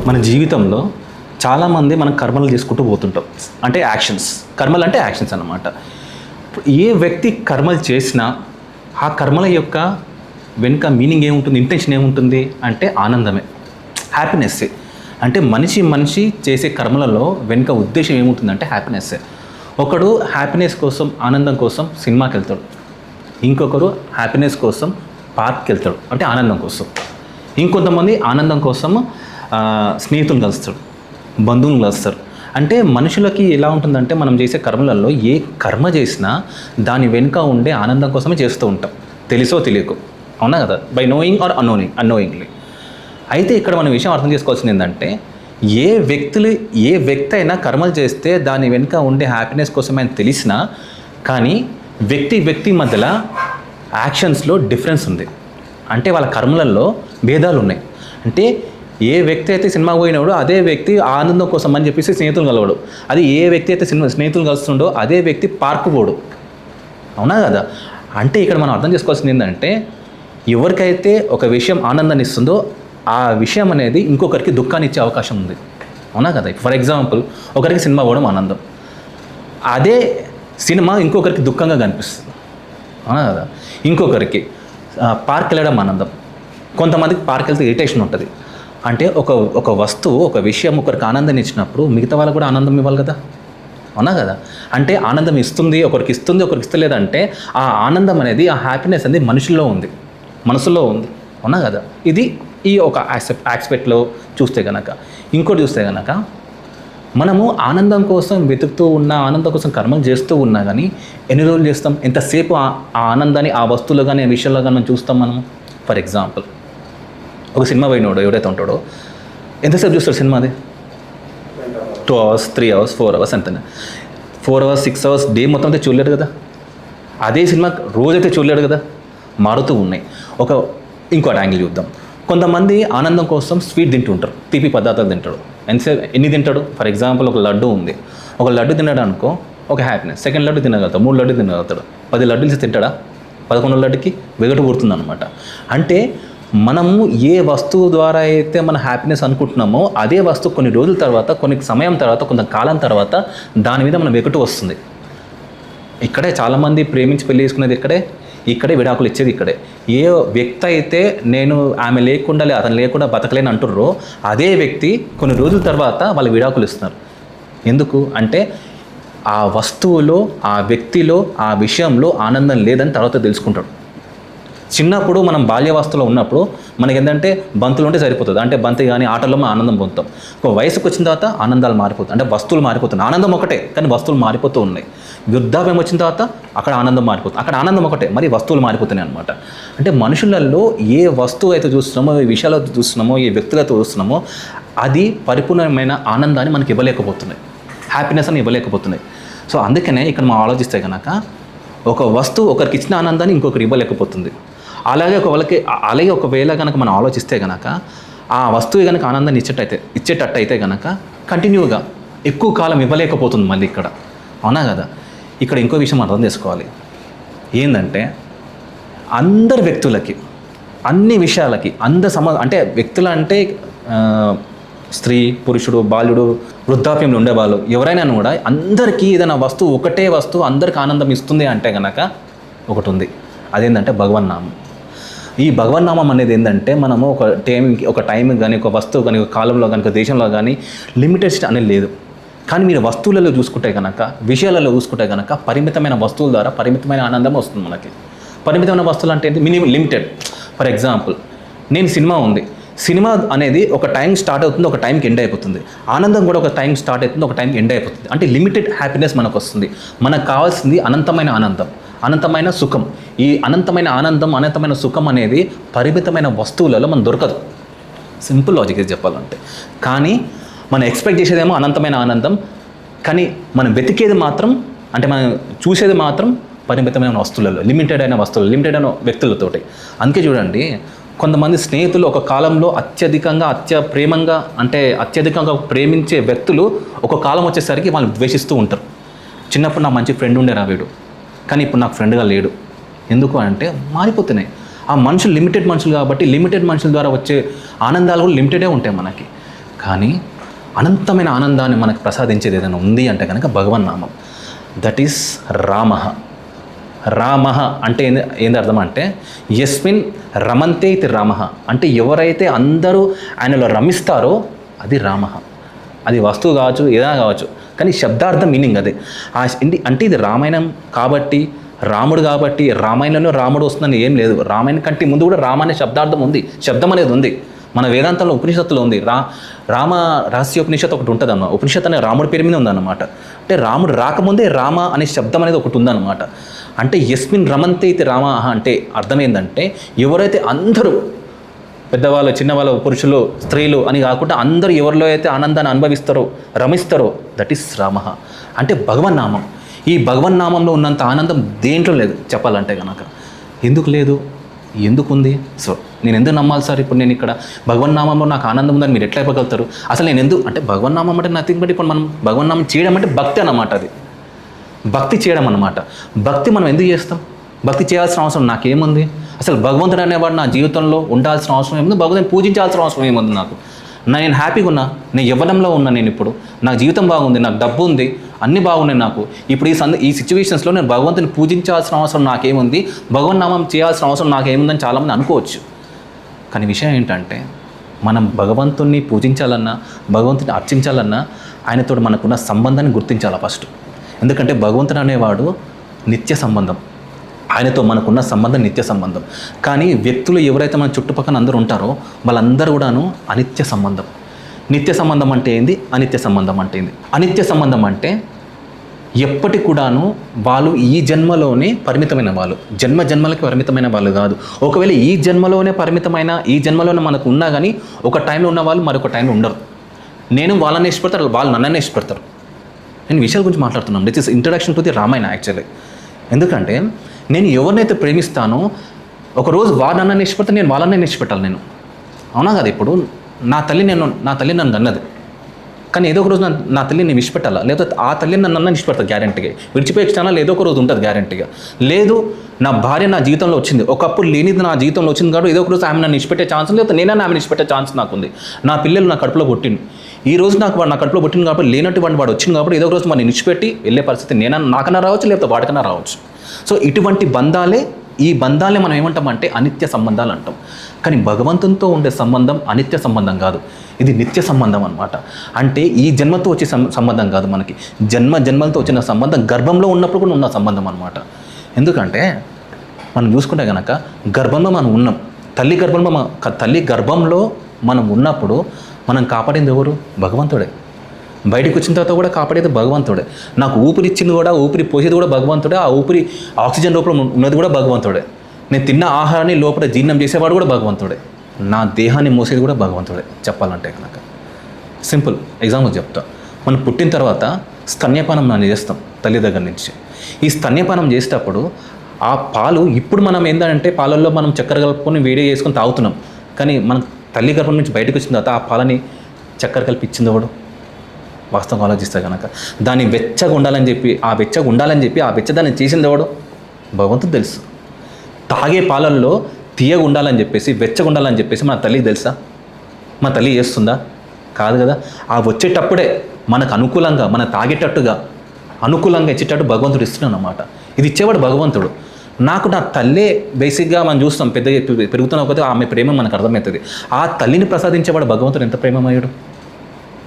మన జీవితంలో చాలామంది మనం కర్మలు చేసుకుంటూ పోతుంటాం. అంటే యాక్షన్స్, కర్మలు అంటే యాక్షన్స్ అన్నమాట. ఏ వ్యక్తి కర్మలు చేసినా ఆ కర్మల యొక్క వెనుక మీనింగ్ ఏముంటుంది, ఇంటెన్షన్ ఏముంటుంది అంటే ఆనందమే, హ్యాపీనెస్సే. అంటే మనిషి చేసే కర్మలలో వెనుక ఉద్దేశం ఏముంటుందంటే హ్యాపీనెస్సే. ఒకడు హ్యాపీనెస్ కోసం, ఆనందం కోసం సినిమాకి వెళ్తాడు, ఇంకొకరు హ్యాపీనెస్ కోసం పార్క్కి వెళ్తాడు అంటే ఆనందం కోసం, ఇంకొంతమంది ఆనందం కోసం స్నేహితులు కలుస్తాడు, బంధువులు కలుస్తారు. అంటే మనుషులకి ఎలా ఉంటుందంటే మనం చేసే కర్మలలో ఏ కర్మ చేసినా దాని వెనుక ఉండే ఆనందం కోసమే చేస్తూ ఉంటాం, తెలుసో తెలియకో, అవునా కదా, బై నోయింగ్ ఆర్ అన్నోయింగ్లీ. అయితే ఇక్కడ మనం విషయం అర్థం చేసుకోవాల్సింది ఏంటంటే ఏ వ్యక్తి అయినా కర్మలు చేస్తే దాని వెనుక ఉండే హ్యాపీనెస్ కోసమే అని తెలిసినా కానీ వ్యక్తి మధ్యలో యాక్షన్స్లో డిఫరెన్స్ ఉంది. అంటే వాళ్ళ కర్మలలో భేదాలు ఉన్నాయి. అంటే ఏ వ్యక్తి అయితే సినిమాకి పోయినాడో అదే వ్యక్తి ఆనందం కోసం అని చెప్పేసి స్నేహితులు కలవడు, అది ఏ వ్యక్తి అయితే స్నేహితులు కలుస్తుండో అదే వ్యక్తి పార్కు పోడు, అవునా కదా. అంటే ఇక్కడ మనం అర్థం చేసుకోవాల్సింది ఏంటంటే ఎవరికైతే ఒక విషయం ఆనందాన్ని ఇస్తుందో ఆ విషయం అనేది ఇంకొకరికి దుఃఖాన్ని ఇచ్చే అవకాశం ఉంది, అవునా కదా. ఫర్ ఎగ్జాంపుల్ ఒకరికి సినిమా పోవడం ఆనందం, అదే సినిమా ఇంకొకరికి దుఃఖంగా కనిపిస్తుంది, అవునా కదా. ఇంకొకరికి పార్క్ వెళ్ళడం ఆనందం, కొంతమందికి పార్క్ వెళ్తే ఇరిటేషన్ ఉంటుంది. అంటే ఒక వస్తువు, ఒక విషయం ఒకరికి ఆనందాన్ని ఇచ్చినప్పుడు మిగతా వాళ్ళకు కూడా ఆనందం ఇవ్వాలి కదా, అవునా కదా. అంటే ఆనందం ఇస్తుంది, ఒకరికి ఇస్తలేదంటే ఆ ఆనందం అనేది, ఆ హ్యాపీనెస్ అనేది మనుషుల్లో ఉంది, మనసులో ఉంది, అవునా కదా. ఇది ఈ ఒక ఆస్పెక్ట్లో చూస్తే కనుక. ఇంకోటి చూస్తే కనుక మనము ఆనందం కోసం వెతుకుతూ ఉన్నా, ఆనందం కోసం కర్మలు చేస్తూ ఉన్నా కానీ ఎన్ని రోజులు చేస్తాం, ఎంతసేపు ఆ ఆనందాన్ని ఆ వస్తువులో కానీ ఆ విషయంలో కానీ మనం చూస్తాం మనము. ఫర్ ఎగ్జాంపుల్ ఒక సినిమా పోయినోడు ఎవరైతే ఉంటాడో ఎంతసేపు చూస్తాడు సినిమాది, 2 hours 3 hours 4 hours అంతనే, 4 hours 6 hours డే మొత్తం అయితే చూడలేడు కదా. అదే సినిమా రోజైతే చూడలేడు కదా, మారుతూ ఉన్నాయి. ఇంకోటి యాంగిల్ చూద్దాం. కొంతమంది ఆనందం కోసం స్వీట్ తింటుంటారు, తీపి పదార్థాలు తింటాడు. ఎన్ని తింటాడు, ఫర్ ఎగ్జాంపుల్ ఒక లడ్డు ఉంది, ఒక లడ్డు తినడం అనుకో ఒక హ్యాపీనెస్, సెకండ్ లడ్డు తినగలుగుతాడు, 3 లడ్డు తినగలుగుతాడు, 10 లడ్డులు తింటాడా, 11 లడ్డుకి వెగటు పుడుతుంది అనమాట. అంటే మనము ఏ వస్తువు ద్వారా అయితే మన హ్యాపీనెస్ అనుకుంటున్నామో అదే వస్తువు కొన్ని రోజుల తర్వాత, కొన్ని సమయం తర్వాత, కొంత కాలం తర్వాత దాని మీద మన వెగటు వస్తుంది. ఇక్కడే చాలామంది ప్రేమించి పెళ్లి చేసుకునేది ఇక్కడే విడాకులు ఇచ్చేది ఇక్కడే. ఏ వ్యక్తి అయితే నేను ఆమె లేకుండా అతను లేకుండా బతకలేని అంటుర్రో అదే వ్యక్తి కొన్ని రోజుల తర్వాత వాళ్ళ విడాకులు ఇస్తున్నారు. ఎందుకు అంటే ఆ వస్తువులో, ఆ వ్యక్తిలో, ఆ విషయంలో ఆనందం లేదని తర్వాత తెలుసుకుంటాడు. చిన్నప్పుడు మనం బాల్యావస్థలో ఉన్నప్పుడు మనకి ఏంటంటే బంతులు ఉంటే సరిపోతుంది, అంటే బంతి కానీ ఆటల్లో మనం ఆనందం పొందుతాం. ఒక వయసుకు వచ్చిన తర్వాత ఆనందాలు మారిపోతాయి, అంటే వస్తువులు మారిపోతున్నాయి. ఆనందం ఒకటే కానీ వస్తువులు మారిపోతూ ఉన్నాయి. వృద్ధాప్యం వచ్చిన తర్వాత అక్కడ ఆనందం మారిపోతుంది, అక్కడ ఆనందం ఒకటే మరి వస్తువులు మారిపోతున్నాయి అనమాట. అంటే మనుషులలో ఏ వస్తువు అయితే చూస్తున్నామో, ఏ విషయాలతో చూస్తున్నామో, ఏ వ్యక్తులతో చూస్తున్నామో అది పరిపూర్ణమైన ఆనందాన్ని మనకి ఇవ్వలేకపోతున్నాయి, హ్యాపీనెస్ అని ఇవ్వలేకపోతున్నాయి. సో అందుకనే ఇక్కడ మనం ఆలోచిస్తే కనుక ఒక వస్తువు ఒకరికి ఇచ్చిన ఆనందాన్ని ఇంకొకరు ఇవ్వలేకపోతుంది. అలాగే ఒకవేళ కనుక మనం ఆలోచిస్తే కనుక ఆ వస్తువు కనుక ఆనందాన్ని ఇచ్చేటట్టు అయితే కనుక కంటిన్యూగా ఎక్కువ కాలం ఇవ్వలేకపోతుంది మళ్ళీ ఇక్కడ, అవునా కదా. ఇక్కడ ఇంకో విషయం అర్థం చేసుకోవాలి ఏంటంటే అందరి వ్యక్తులకి, అన్ని విషయాలకి అంటే వ్యక్తులు అంటే స్త్రీ, పురుషుడు, బాలుడు, వృద్ధాప్యంలో ఉండేవాళ్ళు ఎవరైనా కూడా అందరికీ ఏదైనా వస్తువు, ఒకటే వస్తువు అందరికి ఆనందం ఇస్తుంది అంటే కనుక ఒకటి ఉంది, అదేంటంటే భగవన్నామం. ఈ భగవన్నామం అనేది ఏంటంటే మనము ఒక టైం కానీ, ఒక వస్తువు కానీ, ఒక కాలంలో కానీ, ఒక దేశంలో కానీ లిమిటెడ్ అనేది లేదు. కానీ మీరు వస్తువులలో చూసుకుంటే కనుక, విషయాలలో చూసుకుంటే కనుక పరిమితమైన వస్తువుల ద్వారా పరిమితమైన ఆనందం వస్తుంది మనకి. పరిమితమైన వస్తువులు అంటే minimum limited. For example cinema అనేది ఒక టైం స్టార్ట్ అవుతుంది, ఒక టైంకి ఎండ్ అయిపోతుంది. ఆనందం కూడా ఒక టైం స్టార్ట్ అవుతుంది, ఒక టైంకి ఎండ్ అయిపోతుంది. అంటే లిమిటెడ్ హ్యాపీనెస్ మనకు వస్తుంది. మనకు కావాల్సింది అనంతమైన ఆనందం, అనంతమైన సుఖం. ఈ అనంతమైన ఆనందం, అనంతమైన సుఖం అనేది పరిమితమైన వస్తువులలో మనకు దొరకదు. సింపుల్ లాజిక్ ఇది చెప్పాలంటే. కానీ మనం ఎక్స్పెక్ట్ చేసేదేమో అనంతమైన ఆనందం, కానీ మనం వెతికేది మాత్రం, అంటే మనం చూసేది మాత్రం పరిమితమైన వస్తువులలో, లిమిటెడ్ అయిన వ్యక్తులతోటి. అందుకే చూడండి కొంతమంది స్నేహితులు ఒక కాలంలో అత్యధికంగా ప్రేమించే వ్యక్తులు ఒక కాలం వచ్చేసరికి వాళ్ళు ద్వేషిస్తూ ఉంటారు. చిన్నప్పుడు నా మంచి ఫ్రెండ్ ఉండేరా వీడు, కానీ ఇప్పుడు నాకు ఫ్రెండ్గా లేడు. ఎందుకు అంటే మారిపోతున్నాయి ఆ మనుషులు, లిమిటెడ్ మనుషులు కాబట్టి లిమిటెడ్ మనుషుల ద్వారా వచ్చే ఆనందాలు కూడా లిమిటెడే ఉంటాయి మనకి. కానీ అనంతమైన ఆనందాన్ని మనకు ప్రసాదించేది ఏదైనా ఉంది అంటే కనుక భగవన్నామం. That is Rama. రామ అంటే ఏంది అర్థం అంటే యస్మిన్ రమంతే ఇది రామ అంటే ఎవరైతే అందరూ ఆయనలో రమిస్తారో అది రామ. అది వస్తువు కావచ్చు, ఏదైనా కావచ్చు, కానీ శబ్దార్థం మీనింగ్ అదే. అంటే ఇది రామాయణం కాబట్టి, రాముడు కాబట్టి రామాయణంలో రాముడు వస్తుందని ఏం లేదు. రామాయణం కంటే ముందు కూడా రామ అనే శబ్దార్థం ఉంది, శబ్దం అనేది ఉంది. మన వేదాంతంలో ఉపనిషత్తులో ఉంది. రామ రహస్యోపనిషత్తు ఒకటి ఉంటుంది అన్నమాట. ఉపనిషత్తు అనే రాముడి పేరు మీద ఉందన్నమాట. అంటే రాముడు రాకముందే రామ అనే శబ్దం అనేది ఒకటి ఉందన్నమాట. అంటే యస్మిన్ రమంతే ఇది రామ అంటే అర్థం ఏంటంటే ఎవరైతే అందరూ పెద్దవాళ్ళు, చిన్నవాళ్ళు, పురుషులు, స్త్రీలు అని కాకుండా అందరూ ఎవరిలో అయితే ఆనందాన్ని అనుభవిస్తారో, రమిస్తారో దట్ ఈస్ రామ. అంటే భగవన్నామం. ఈ భగవన్నామంలో ఉన్నంత ఆనందం దేంట్లో లేదు చెప్పాలంటే కనుక. ఎందుకు లేదు, ఎందుకుంది? సో నేను ఎందుకు నమ్మాలి సార్? ఇప్పుడు నేను ఇక్కడ భగవన్నామంలో నాకు ఆనందం ఉందని మీరు ఎట్లా ఇవ్వగలుగుతారు? అసలు నేను ఎందుకు అంటే భగవన్నామం అంటే నథింగ్ బట్ ఇప్పుడు మనం భగవన్నామం చేయడం అంటే భక్తి అన్నమాట. అది భక్తి చేయడం అన్నమాట. భక్తి మనం ఎందుకు చేస్తాం? భక్తి చేయాల్సిన అవసరం నాకేముంది? అసలు భగవంతుడు అనేవాడు నా జీవితంలో ఉండాల్సిన అవసరం ఏముంది? భగవంతుని పూజించాల్సిన అవసరం ఏముంది నాకు? నేను హ్యాపీగా ఉన్నా, నేను యవ్వనంలో ఉన్నా, నేను ఇప్పుడు నాకు జీవితం బాగుంది, నాకు డబ్బు ఉంది, అన్నీ బాగున్నాయి నాకు. ఇప్పుడు ఈ సిచ్యువేషన్స్లో నేను భగవంతుని పూజించాల్సిన అవసరం నాకేముంది? భగవన్నామం చేయాల్సిన అవసరం నాకేముందని చాలామంది అనుకోవచ్చు. కానీ విషయం ఏంటంటే మనం భగవంతుని పూజించాలన్నా, భగవంతుని అర్చించాలన్నా ఆయనతో మనకున్న సంబంధాన్ని గుర్తించాలి ఫస్ట్. ఎందుకంటే భగవంతుడు అనేవాడు నిత్య సంబంధం. ఆయనతో మనకున్న సంబంధం నిత్య సంబంధం. కానీ వ్యక్తులు ఎవరైతే మన చుట్టుపక్కల అందరూ ఉంటారో వాళ్ళందరూ కూడాను అనిత్య సంబంధం. నిత్య సంబంధం అంటే ఏంది? అనిత్య సంబంధం అంటే ఏంది? అనిత్య సంబంధం అంటే ఎప్పటి కూడాను వాళ్ళు ఈ జన్మలోనే పరిమితమైన వాళ్ళు, జన్మలకి పరిమితమైన వాళ్ళు కాదు. ఒకవేళ ఈ జన్మలోనే పరిమితమైన, ఈ జన్మలోనే మనకు ఉన్నా కానీ ఒక టైంలో ఉన్న వాళ్ళు మరొక టైంలో ఉండరు. నేను వాళ్ళని ఇష్టపడతారు, వాళ్ళు నన్ననే ఇష్టపడతారు. నేను విషయాల గురించి మాట్లాడుతున్నాను. This is introduction to the Ramayana actually. ఎందుకంటే నేను ఎవరినైతే ప్రేమిస్తానో ఒకరోజు వారు నన్ను ఇష్టపడితే నేను వాళ్ళనే ఇష్టపెట్టాలి. నేను అవునా కదా? ఇప్పుడు నా తల్లి నన్ను అన్నది, కానీ ఏదో ఒక రోజు నా తల్లిని నేను ఇష్టపెట్టాలా? లేకపోతే ఆ తల్లిని నన్ను ఇష్టపడతాను గ్యారెంటీగా. విడిచిపోయే క్షణాలు ఏదో ఒక రోజు ఉంటుంది గ్యారెంటీగా. లేదు నా భార్య నా జీవితంలో వచ్చింది, ఒకప్పుడు లేనిది నా జీవితంలో వచ్చింది కాబట్టి ఏదో ఒక రోజు ఆమె నన్ను ఇష్టపెట్టే ఛాన్స్, లేకపోతే నేనైనా ఆమెను ఇష్టపెట్టే ఛాన్స్ నాకుంది. నా పిల్లలు నా కడుపులో పుట్టింది, ఈ రోజు నాకు వాడు నా కడుపులో పుట్టింది కాబట్టి లేనటువంటి వాడు వచ్చింది కాబట్టి ఏదో ఒక రోజు వాడిని ఇచ్చిపెట్టి వెళ్ళే పరిస్థితి నాకన్నా రావచ్చు, లేకపోతే వాడికన్నా రావచ్చు. సో ఇటువంటి ఈ బంధాలే మనం ఏమంటామంటే అనిత్య సంబంధాలు అంటాం. కానీ భగవంతునితో ఉండే సంబంధం అనిత్య సంబంధం కాదు, ఇది నిత్య సంబంధం అన్నమాట. అంటే ఈ జన్మతో వచ్చే సంబంధం కాదు, మనకి జన్మలతో వచ్చిన సంబంధం, గర్భంలో ఉన్నప్పుడు కూడా ఉన్న సంబంధం అన్నమాట. ఎందుకంటే మనం చూసుకుంటే కనుక గర్భంలో మనం ఉన్నాం, తల్లి గర్భంలో మనం ఉన్నప్పుడు మనం కాపాడింది ఎవరు? భగవంతుడే. బయటకు వచ్చిన తర్వాత కూడా కాపాడేది భగవంతుడే. నాకు ఊపిరి ఇచ్చింది కూడా, ఊపిరి పోసేది కూడా భగవంతుడే. ఆ ఊపిరి ఆక్సిజన్ లోపల ఉన్నది కూడా భగవంతుడే. నేను తిన్న ఆహారాన్ని లోపల జీర్ణం చేసేవాడు కూడా భగవంతుడే. నా దేహాన్ని మోసేది కూడా భగవంతుడే చెప్పాలంటే కనుక. సింపుల్ ఎగ్జాంపుల్ చెప్తా. మనం పుట్టిన తర్వాత స్తన్యపానం మనం చేస్తాం తల్లి దగ్గర నుంచి. ఈ స్తన్యపానం చేసేటప్పుడు ఆ పాలు ఇప్పుడు మనం ఏంటంటే పాలల్లో మనం చక్కెర కలుపుకొని వేడి చేసుకొని తాగుతున్నాం. కానీ మనం తల్లి గర్భం నుంచి బయటకు వచ్చిన తర్వాత ఆ పాలని చక్కెర కలిపి ఇచ్చింది ఎవడు? వాస్తవంగా ఆలోచిస్తే కనుక దాన్ని వెచ్చగా ఉండాలని చెప్పి ఆ వెచ్చదాన్ని చేసింది ఎవడు? భగవంతుడు తెలుసు. తాగే పాలల్లో తీయగా ఉండాలని చెప్పేసి, వెచ్చగా ఉండాలని చెప్పేసి మన తల్లికి తెలుసా? మన తల్లి చేస్తుందా? కాదు కదా. ఆ వచ్చేటప్పుడే మనకు అనుకూలంగా, మన తాగేటట్టుగా అనుకూలంగా ఇచ్చేటట్టు భగవంతుడు ఇస్తున్నాడు అన్నమాట. ఇది ఇచ్చేవాడు భగవంతుడు. నాకు నా తల్లే బేసిక్గా మనం చూస్తాం, పెరుగుతున్న ఒకటి ఆమె ప్రేమ మనకు అర్థమవుతుంది. ఆ తల్లిని ప్రసాదించేవాడు భగవంతుడు ఎంత ప్రేమమయ్యాడు,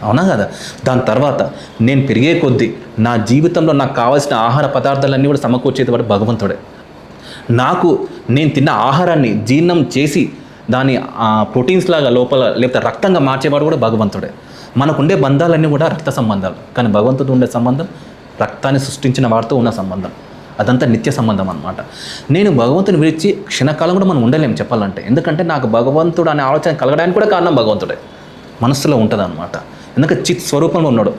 అవునా కదా. దాని తర్వాత నేను పెరిగే కొద్దీ నా జీవితంలో నాకు కావాల్సిన ఆహార పదార్థాలన్నీ కూడా సమకూర్చేవాడు భగవంతుడే. నేను తిన్న ఆహారాన్ని జీర్ణం చేసి దాన్ని ప్రోటీన్స్ లాగా లోపల లేకపోతే రక్తంగా మార్చేవాడు కూడా భగవంతుడే. మనకు ఉండే బంధాలన్నీ కూడా రక్త సంబంధాలు, కానీ భగవంతుడు ఉండే సంబంధం రక్తాన్ని సృష్టించిన వారితో ఉన్న సంబంధం. అదంతా నిత్య సంబంధం అన్నమాట. నేను భగవంతుని విడిచి క్షణకాలం కూడా మనం ఉండలేము చెప్పాలంటే. ఎందుకంటే నాకు భగవంతుడు అనే ఆలోచన కలగడానికి కూడా కారణం భగవంతుడే, మనస్సులో ఉంటుంది అన్నమాట. ఎందుకంటే చిత్ స్వరూపంలో ఉన్నాడు.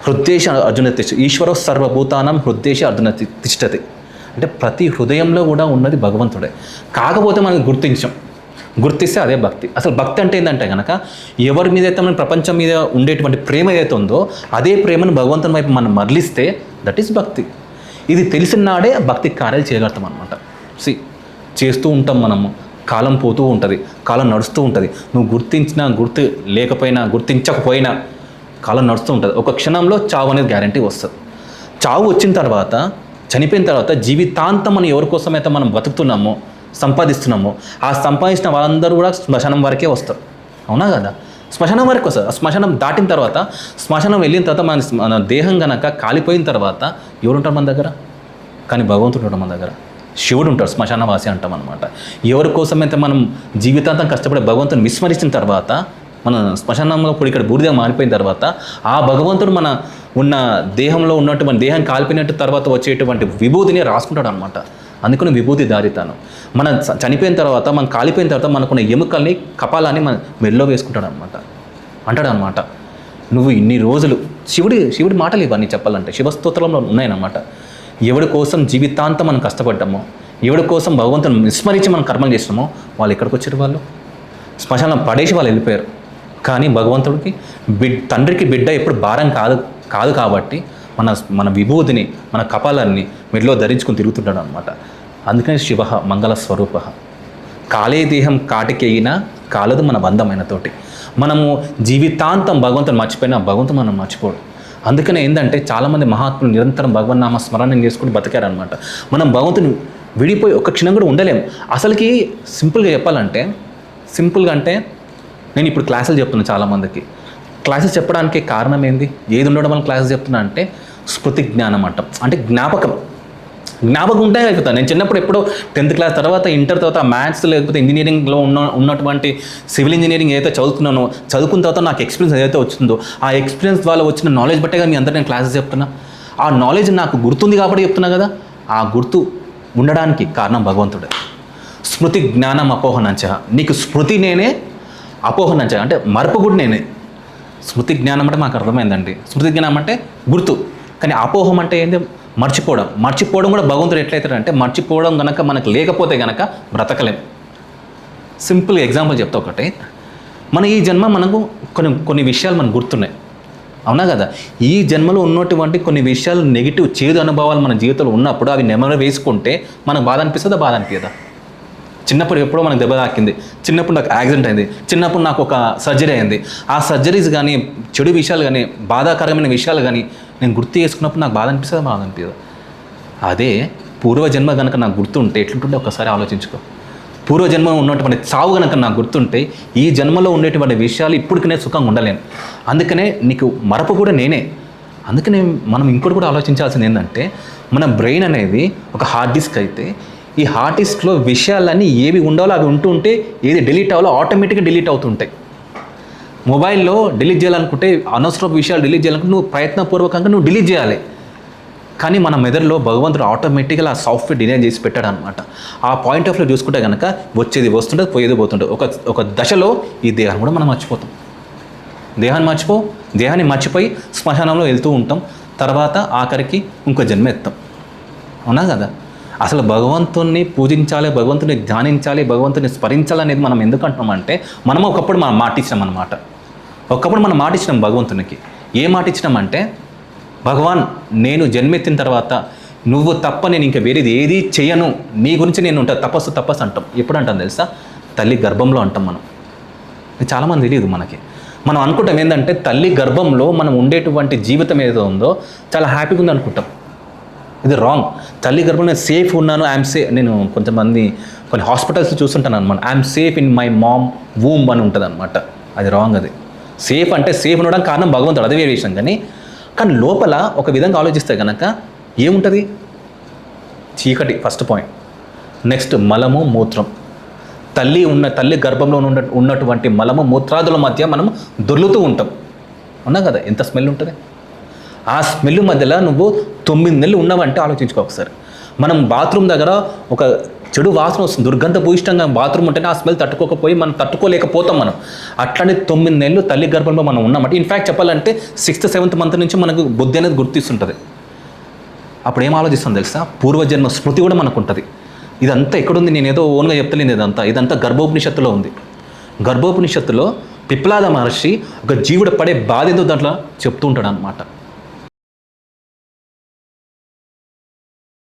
హృద్దేశ అర్జున తిష్ట, ఈశ్వరో సర్వభూతానం హృద్దేశ అర్జున తిష్టతి. అంటే ప్రతి హృదయంలో కూడా ఉన్నది భగవంతుడే. కాకపోతే మనం గుర్తిస్తే అదే భక్తి. అసలు భక్తి అంటే ఏంటంటే కనుక ఎవరి మీద అయితే మన ప్రపంచం మీద ఉండేటువంటి ప్రేమ ఏదైతే ఉందో అదే ప్రేమను భగవంతుని వైపు మనం మరలిస్తే దట్ ఈస్ భక్తి. ఇది తెలిసిన నాడే భక్తి కార్యాలు చేయగలుగుతాం అనమాట. చేస్తూ ఉంటాం మనము, కాలం పోతూ ఉంటుంది, కాలం నడుస్తూ ఉంటుంది. నువ్వు గుర్తించినా గుర్తించకపోయినా కాలం నడుస్తూ ఉంటుంది. ఒక క్షణంలో చావు అనేది గ్యారంటీ వస్తుంది. చావు వచ్చిన తర్వాత, చనిపోయిన తర్వాత జీవితాంతం మనం ఎవరి కోసమైతే మనం బతుకుతున్నామో, సంపాదిస్తున్నామో, ఆ సంపాదించిన వాళ్ళందరూ కూడా శ్మశానం వరకే వస్తారు. అవునా కదా? శ్మశానం వరకు వస్తారు. ఆ శ్మశానం దాటిన తర్వాత, శ్మశానం వెళ్ళిన తర్వాత మన దేహం కనుక కాలిపోయిన తర్వాత ఎవరు ఉంటారు మన దగ్గర? కానీ భగవంతుడు ఉంటాడు మన దగ్గర. శివుడు ఉంటాడు, శ్మశానవాసి అంటాం అనమాట. ఎవరి కోసమైతే మనం జీవితాంతం కష్టపడే భగవంతుని విస్మరించిన తర్వాత, మన శ్మశానంలో ఇప్పుడు ఇక్కడ బూడిదగా మారిపోయిన తర్వాత, ఆ భగవంతుడు మన ఉన్న దేహంలో ఉన్నటువంటి దేహం కాలిపోయినట్టు తర్వాత వచ్చేటువంటి విభూతిని రాసుకుంటాడు అనమాట. అందుకని విభూతి దారితాను. మనం చనిపోయిన తర్వాత, మనం కాలిపోయిన తర్వాత మనకున్న ఎముకల్ని, కపాలాన్ని మన మెల్లో వేసుకుంటాడు అనమాట. అంటాడు అనమాట, నువ్వు ఇన్ని రోజులు శివుడి మాటలు ఇవన్నీ చెప్పాలంటే శివస్తోత్రంలో ఉన్నాయన్నమాట. ఎవడి కోసం జీవితాంతం మనం కష్టపడ్డామో, ఎవడి కోసం భగవంతుని విస్మరించి మనం కర్మలు చేసినామో వాళ్ళు ఎక్కడికి వచ్చారు? వాళ్ళు శ్మశానం పడేసి వాళ్ళు వెళ్ళిపోయారు. కానీ భగవంతుడికి తండ్రికి బిడ్డ ఎప్పుడు భారం కాదు కాబట్టి మన విభూతిని, మన కపాలాన్ని మెడలో ధరించుకొని తిరుగుతుంటాడు అనమాట. అందుకని శివ మంగళ స్వరూప. కాలే దేహం కాటికైనా కాలదు మన బంధమైన తోటి. మనము జీవితాంతం భగవంతుని మర్చిపోయినా భగవంతుడు మనం మర్చిపోడు. అందుకనే ఏంటంటే చాలామంది మహాత్ములు నిరంతరం భగవన్నామ స్మరణ చేసుకుని బతికారనమాట. మనం భగవంతుని విడిపోయి ఒక క్షణం కూడా ఉండలేం. అసలుకి సింపుల్గా చెప్పాలంటే, నేను ఇప్పుడు క్లాసులు చెప్తున్నా చాలామందికి. క్లాసెస్ చెప్పడానికి కారణం ఏంది? ఏది ఉండడం వల్ల క్లాసెస్ చెప్తున్నా అంటే స్మృతి జ్ఞానం అంటాం. అంటే జ్ఞాపకం ఉంటే అయిపోతాను. నేను చిన్నప్పుడు ఎప్పుడో 10th క్లాస్ తర్వాత, ఇంటర్ తర్వాత మ్యాథ్స్ లేకపోతే ఇంజనీరింగ్లో ఉన్నటువంటి సివిల్ ఇంజనీరింగ్ ఏదైతే చదువుకున్న తర్వాత నాకు ఎక్స్పీరియన్స్ ఏదైతే వచ్చిందో, ఆ ఎక్స్పీరియన్స్ ద్వారా వచ్చిన నాలెడ్జ్ బట్టే మీ అందరూ నేను క్లాసెస్ చెప్తున్నా. ఆ నాలెడ్జ్ నాకు గుర్తుంది కాబట్టి చెప్తున్నా కదా. ఆ గుర్తు ఉండడానికి కారణం భగవంతుడే. స్మృతి జ్ఞానం అపోహనంచ. నీకు స్మృతి నేనే, అపోహనంచ అంటే మరపు కూడా నేనే. స్మృతి జ్ఞానం అంటే మాకు అర్థమైందండి. స్మృతి జ్ఞానం అంటే గుర్తు. కానీ అపోహం అంటే ఏంటి? మర్చిపోవడం కూడా భగవంతుడు ఎట్లయితాడంటే, మర్చిపోవడం కనుక మనకు లేకపోతే కనుక బ్రతకలేం. సింపుల్గా ఎగ్జాంపుల్ చెప్తా ఒకటి. ఈ జన్మ మనకు కొన్ని విషయాలు మనకు గుర్తున్నాయి, అవునా కదా? ఈ జన్మలో ఉన్నటువంటి కొన్ని విషయాలు, నెగిటివ్ చేదు అనుభవాలు మన జీవితంలో ఉన్నప్పుడు అవి నెమరు వేసుకుంటే మనకు బాధ అనిపిస్తుందా? బాధ అనిపించదా? చిన్నప్పుడు ఎప్పుడో మనకు దెబ్బ తాకింది, చిన్నప్పుడు నాకు యాక్సిడెంట్ అయింది, చిన్నప్పుడు నాకు ఒక సర్జరీ అయింది. ఆ సర్జరీస్ కానీ, చెడు విషయాలు కానీ, బాధాకరమైన విషయాలు కానీ నేను గుర్తు చేసుకున్నప్పుడు నాకు బాధ అనిపిస్తుందా? బాధ అనిపించదు. అదే పూర్వజన్మ కనుక నాకు గుర్తుంటే ఎట్లుంటుంటే ఒకసారి ఆలోచించుకో. పూర్వజన్మ ఉన్నటువంటి చావు కనుక నాకు గుర్తుంటే ఈ జన్మలో ఉండేటువంటి విషయాలు ఇప్పటికి నేను సుఖంగా ఉండలేను. అందుకనే నీకు మరపు కూడా నేనే. అందుకనే మనం ఇంకోటి కూడా ఆలోచించాల్సింది ఏంటంటే, మన బ్రెయిన్ అనేది ఒక హార్డ్ డిస్క్ అయితే, ఈ హార్డ్ డిస్క్లో విషయాలన్నీ ఏవి ఉండాలో అవి ఉంటే ఏది డిలీట్ అవ్వాలో ఆటోమేటిక్గా డిలీట్ అవుతుంటాయి. మొబైల్లో డిలీట్ చేయాలనుకుంటే, అనవసరపు విషయాలు డిలీట్ చేయాలనుకుంటే నువ్వు ప్రయత్నపూర్వకంగా నువ్వు డిలీట్ చేయాలి. కానీ మన మెదడులో భగవంతుడు ఆటోమేటిక్గా ఆ సాఫ్ట్వేర్ డిజైన్ చేసి పెట్టాడు అనమాట. ఆ పాయింట్ ఆఫ్ వ్యూ చూసుకుంటే కనుక వచ్చేది వస్తుంటుంది, పోయేది పోతుంటుంది. ఒక దశలో ఈ దేహాన్ని కూడా మనం మర్చిపోతాం. దేహాన్ని మర్చిపోయి శ్మశానంలో వెళ్తూ ఉంటాం. తర్వాత ఆఖరికి ఇంకో జన్మ ఎత్తాం. అవునా కదా? అసలు భగవంతుని పూజించాలి, భగవంతుని ధ్యానించాలి, భగవంతుని స్మరించాలనేది మనం ఎందుకు అంటున్నామంటే, మనం ఒకప్పుడు మనం మాటిచ్చినాం అనమాట. ఒకప్పుడు మనం మాటిచ్చినాం భగవంతునికి. ఏ మాటిచ్చినామంటే, భగవాన్ నేను జన్మెత్తిన తర్వాత నువ్వు తప్ప నేను ఇంకా వేరేది ఏది చేయను, నీ గురించి నేను ఉంటా, తపస్సు అంటాం. ఎప్పుడు అంటాం తెలుసా? తల్లి గర్భంలో అంటాం మనం. చాలామంది తెలియదు మనకి. మనం అనుకుంటాం ఏంటంటే, తల్లి గర్భంలో మనం ఉండేటువంటి జీవితం ఏదో ఉందో చాలా హ్యాపీగా ఉంది అనుకుంటాం. ఇది రాంగ్. తల్లి గర్భంలో నేను సేఫ్ ఉన్నాను, నేను కొన్ని హాస్పిటల్స్ చూస్తుంటాను అనమాట. I'm safe in my mom womb అని ఉంటుంది అనమాట. అది రాంగ్. అది సేఫ్ అంటే సేఫ్ ఉండడం కారణం భగవంతుడు, అదే వేరే విషయం. కానీ లోపల ఒక విధంగా ఆలోచిస్తే కనుక ఏముంటుంది? చీకటి ఫస్ట్ పాయింట్. నెక్స్ట్ మలము, మూత్రం. తల్లి గర్భంలో ఉన్నటువంటి మలము, మూత్రాదుల మధ్య మనం దొర్లుతూ ఉంటాం. ఉన్నా కదా? ఎంత స్మెల్ ఉంటుంది? ఆ స్మెల్ మధ్యలో నువ్వు 9 నెలలు ఉన్నావంటే ఆలోచించుకో ఒకసారి. మనం బాత్రూమ్ దగ్గర ఒక చెడు వాసన వస్తుంది, దుర్గంధభూయిష్టంగా బాత్రూమ్ ఉంటేనే ఆ స్మెల్ మనం తట్టుకోలేకపోతాం. అట్లనే 9 నెలలు తల్లి గర్భంలో మనం ఉన్నామంటే, ఇన్ఫ్యాక్ట్ చెప్పాలంటే 6th 7th మంత్ నుంచి మనకు బుద్ధి అనేది గుర్తిస్తుంటుంది. అప్పుడు ఏం ఆలోచిస్తాం తెలుసా? పూర్వజన్మ స్మృతి కూడా మనకు ఉంటుంది. ఇదంతా ఎక్కడుంది? నేను ఏదో ఓన్గా చెప్తలేను. ఇదంతా గర్భోపనిషత్తులో ఉంది. గర్భోపనిషత్తులో పిప్లాద మహర్షి ఒక జీవుడు పడే బాధ ఏదో దాంట్లో చెప్తూ ఉంటాడు అనమాట.